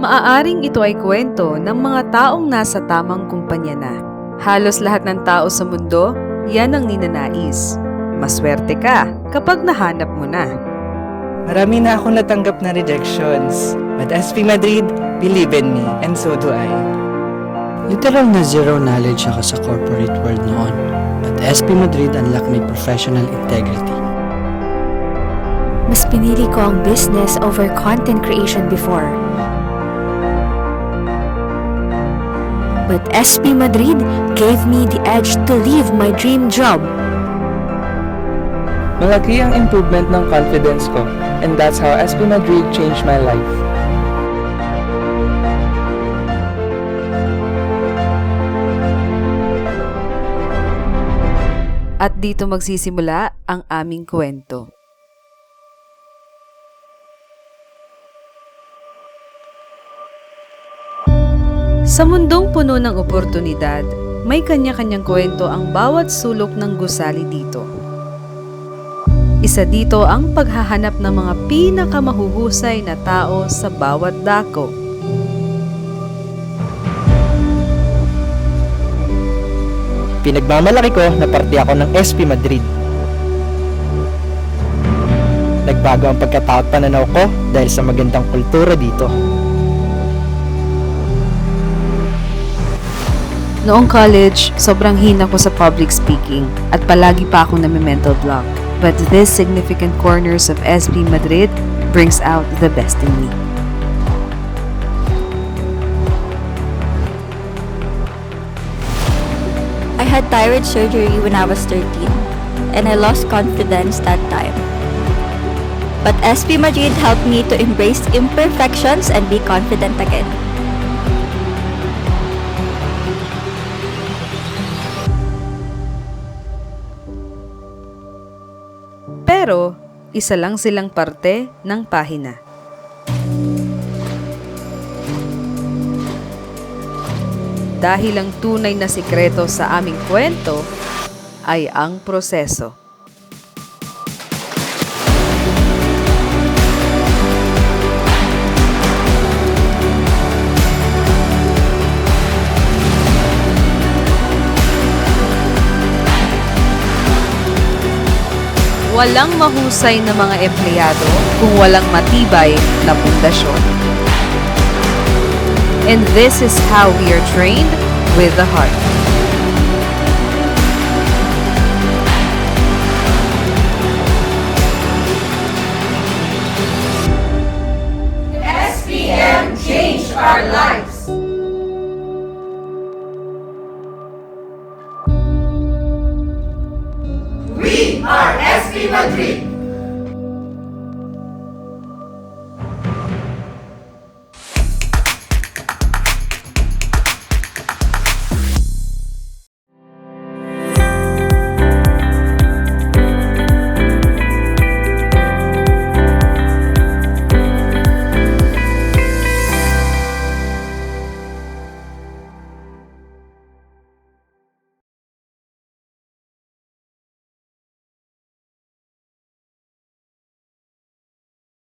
Maaaring ito ay kwento ng mga taong nasa tamang kumpanya na. Halos lahat ng tao sa mundo, yan ang ninanais. Maswerte ka kapag nahanap mo na. Marami na akong natanggap na rejections. But SP Madrid, believe in me, and so do I. Literal na zero knowledge ako sa corporate world noon. But SP Madrid unlocked my professional integrity. Mas pinili ko ang business over content creation before. But SP Madrid gave me the edge to leave my dream job. Malaki ang improvement ng confidence ko, and that's how SP Madrid changed my life. At dito magsisimula ang aming kwento. Sa mundong puno ng oportunidad, may kanya-kanyang kwento ang bawat sulok ng gusali dito. Isa dito ang paghahanap ng mga pinakamahuhusay na tao sa bawat dako. Pinagmamalaki ko na parte ako ng SP Madrid. Nagbago ang pagkatao at pananaw ko dahil sa magandang kultura dito. Noong college, sobrang hina ko sa public speaking at palagi pa akong nami-mental block. But these significant corners of SP Madrid brings out the best in me. I had thyroid surgery when I was 13, and I lost confidence that time. But SP Madrid helped me to embrace imperfections and be confident again. Pero, isa lang silang parte ng pahina. Dahil ang tunay na sikreto sa aming kwento ay ang proseso. Walang mahusay na mga empleyado kung walang matibay na pundasyon. And this is how we are trained with the heart. SPM changed our lives.